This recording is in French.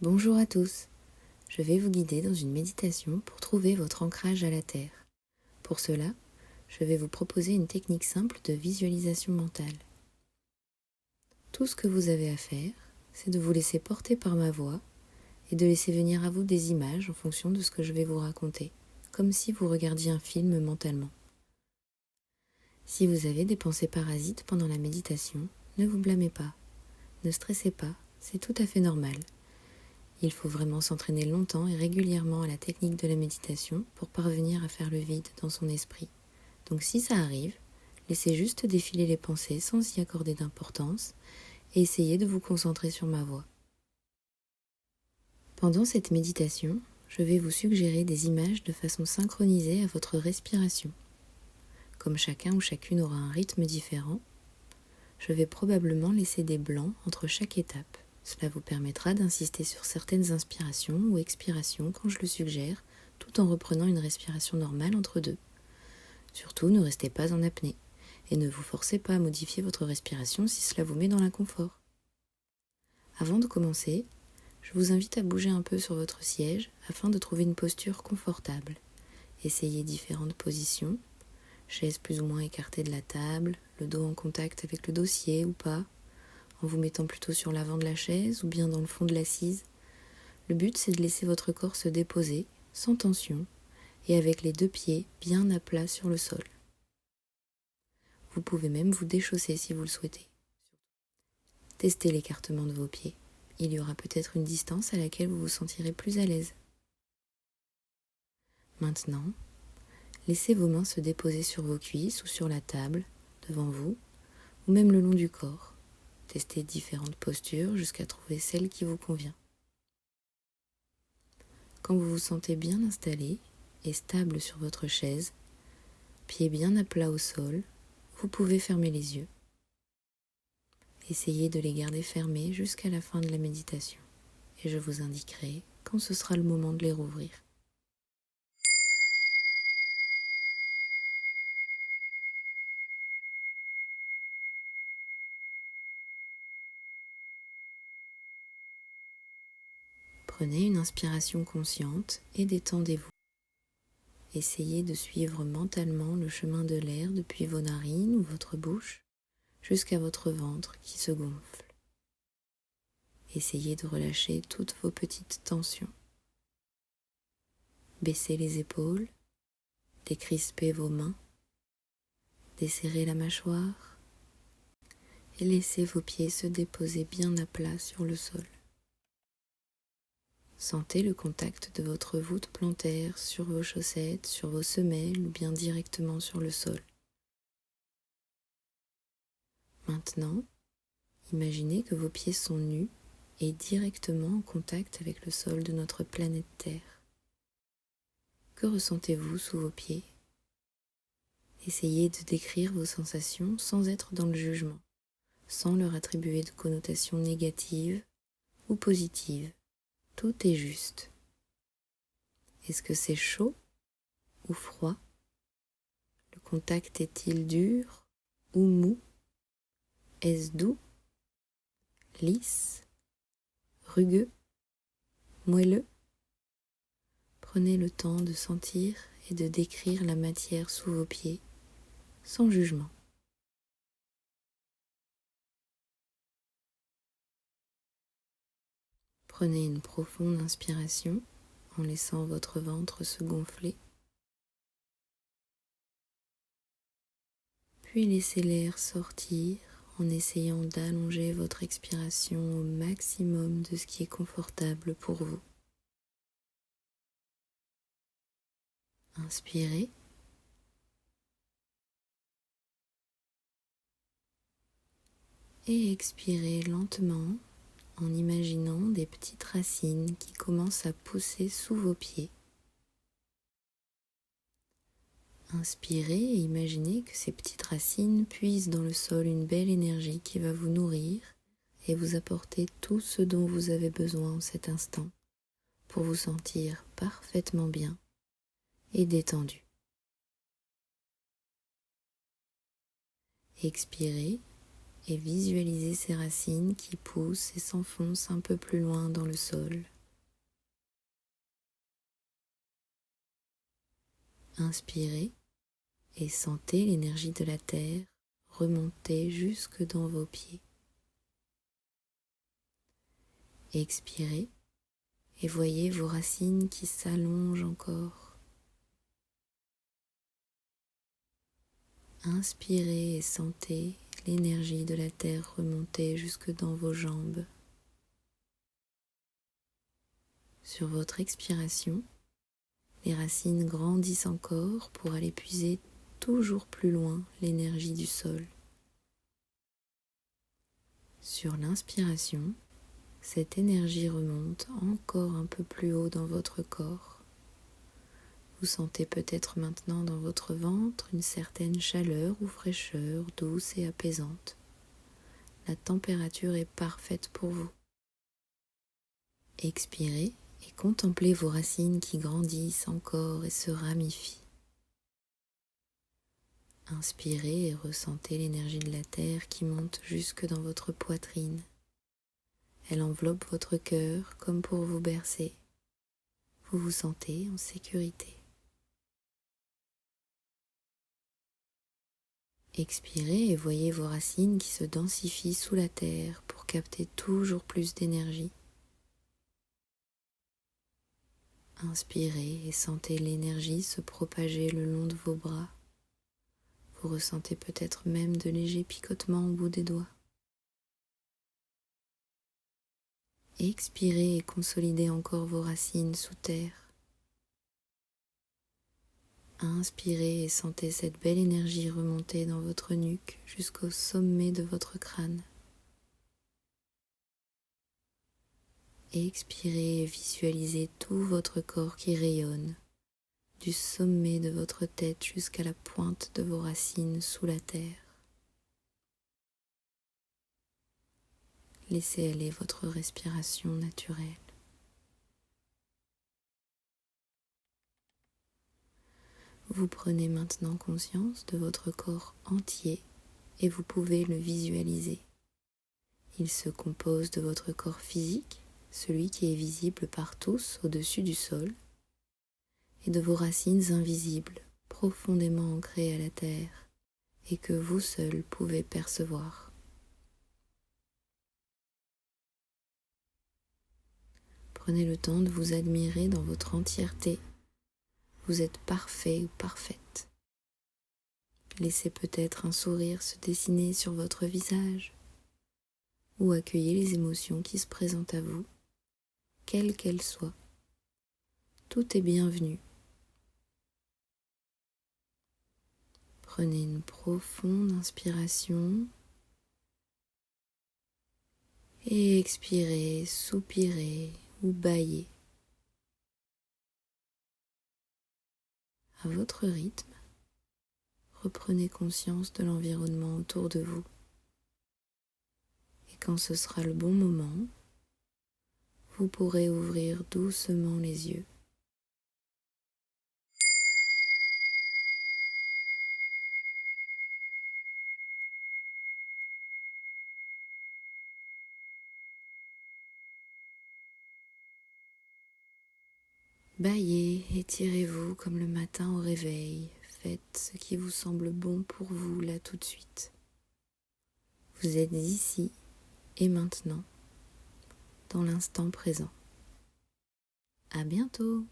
Bonjour à tous, je vais vous guider dans une méditation pour trouver votre ancrage à la terre. Pour cela, je vais vous proposer une technique simple de visualisation mentale. Tout ce que vous avez à faire, c'est de vous laisser porter par ma voix et de laisser venir à vous des images en fonction de ce que je vais vous raconter, comme si vous regardiez un film mentalement. Si vous avez des pensées parasites pendant la méditation, ne vous blâmez pas, ne stressez pas, c'est tout à fait normal. Il faut vraiment s'entraîner longtemps et régulièrement à la technique de la méditation pour parvenir à faire le vide dans son esprit. Donc si ça arrive, laissez juste défiler les pensées sans y accorder d'importance et essayez de vous concentrer sur ma voix. Pendant cette méditation, je vais vous suggérer des images de façon synchronisée à votre respiration. Comme chacun ou chacune aura un rythme différent, je vais probablement laisser des blancs entre chaque étape. Cela vous permettra d'insister sur certaines inspirations ou expirations quand je le suggère, tout en reprenant une respiration normale entre deux. Surtout, ne restez pas en apnée et ne vous forcez pas à modifier votre respiration si cela vous met dans l'inconfort. Avant de commencer, je vous invite à bouger un peu sur votre siège afin de trouver une posture confortable. Essayez différentes positions, chaise plus ou moins écartée de la table, le dos en contact avec le dossier ou pas, en vous mettant plutôt sur l'avant de la chaise ou bien dans le fond de l'assise. Le but, c'est de laisser votre corps se déposer, sans tension, et avec les deux pieds bien à plat sur le sol. Vous pouvez même vous déchausser si vous le souhaitez. Testez l'écartement de vos pieds. Il y aura peut-être une distance à laquelle vous vous sentirez plus à l'aise. Maintenant, laissez vos mains se déposer sur vos cuisses ou sur la table, devant vous, ou même le long du corps. Testez différentes postures jusqu'à trouver celle qui vous convient. Quand vous vous sentez bien installé et stable sur votre chaise, pieds bien à plat au sol, vous pouvez fermer les yeux. Essayez de les garder fermés jusqu'à la fin de la méditation et je vous indiquerai quand ce sera le moment de les rouvrir. Prenez une inspiration consciente et détendez-vous. Essayez de suivre mentalement le chemin de l'air depuis vos narines ou votre bouche jusqu'à votre ventre qui se gonfle. Essayez de relâcher toutes vos petites tensions. Baissez les épaules, décrispez vos mains, desserrez la mâchoire et laissez vos pieds se déposer bien à plat sur le sol. Sentez le contact de votre voûte plantaire sur vos chaussettes, sur vos semelles ou bien directement sur le sol. Maintenant, imaginez que vos pieds sont nus et directement en contact avec le sol de notre planète Terre. Que ressentez-vous sous vos pieds ? Essayez de décrire vos sensations sans être dans le jugement, sans leur attribuer de connotations négatives ou positives. Tout est juste. Est-ce que c'est chaud ou froid ? Le contact est-il dur ou mou ? Est-ce doux, lisse, rugueux, moelleux ? Prenez le temps de sentir et de décrire la matière sous vos pieds, sans jugement. Prenez une profonde inspiration en laissant votre ventre se gonfler. Puis laissez l'air sortir en essayant d'allonger votre expiration au maximum de ce qui est confortable pour vous. Inspirez. Et expirez lentement en imaginant des petites racines qui commencent à pousser sous vos pieds. Inspirez et imaginez que ces petites racines puisent dans le sol une belle énergie qui va vous nourrir et vous apporter tout ce dont vous avez besoin en cet instant pour vous sentir parfaitement bien et détendu. Expirez et visualisez ces racines qui poussent et s'enfoncent un peu plus loin dans le sol, Inspirez et sentez l'énergie de la terre remonter jusque dans vos pieds. Expirez et voyez vos racines qui s'allongent encore. Inspirez et sentez l'énergie de la terre remonter jusque dans vos jambes. Sur votre expiration, les racines grandissent encore pour aller puiser toujours plus loin l'énergie du sol. Sur l'inspiration, cette énergie remonte encore un peu plus haut dans votre corps. Vous sentez peut-être maintenant dans votre ventre une certaine chaleur ou fraîcheur douce et apaisante. La température est parfaite pour vous. Expirez et contemplez vos racines qui grandissent encore et se ramifient. Inspirez et ressentez l'énergie de la terre qui monte jusque dans votre poitrine. Elle enveloppe votre cœur comme pour vous bercer. Vous vous sentez en sécurité. Expirez et voyez vos racines qui se densifient sous la terre pour capter toujours plus d'énergie. Inspirez et sentez l'énergie se propager le long de vos bras. Vous ressentez peut-être même de légers picotements au bout des doigts. Expirez et consolidez encore vos racines sous terre. Inspirez et sentez cette belle énergie remonter dans votre nuque jusqu'au sommet de votre crâne. Expirez et visualisez tout votre corps qui rayonne, du sommet de votre tête jusqu'à la pointe de vos racines sous la terre. Laissez aller votre respiration naturelle. Vous prenez maintenant conscience de votre corps entier et vous pouvez le visualiser. Il se compose de votre corps physique, celui qui est visible par tous au-dessus du sol, et de vos racines invisibles, profondément ancrées à la terre, et que vous seul pouvez percevoir. Prenez le temps de vous admirer dans votre entièreté. Vous êtes parfait ou parfaite. Laissez peut-être un sourire se dessiner sur votre visage ou accueillez les émotions qui se présentent à vous, quelles qu'elles soient. Tout est bienvenu. Prenez une profonde inspiration et expirez, soupirez ou bâillez. À votre rythme, reprenez conscience de l'environnement autour de vous. Et quand ce sera le bon moment, vous pourrez ouvrir doucement les yeux. Bâillez, étirez-vous comme le matin au réveil. Faites ce qui vous semble bon pour vous là tout de suite. Vous êtes ici et maintenant, dans l'instant présent. À bientôt!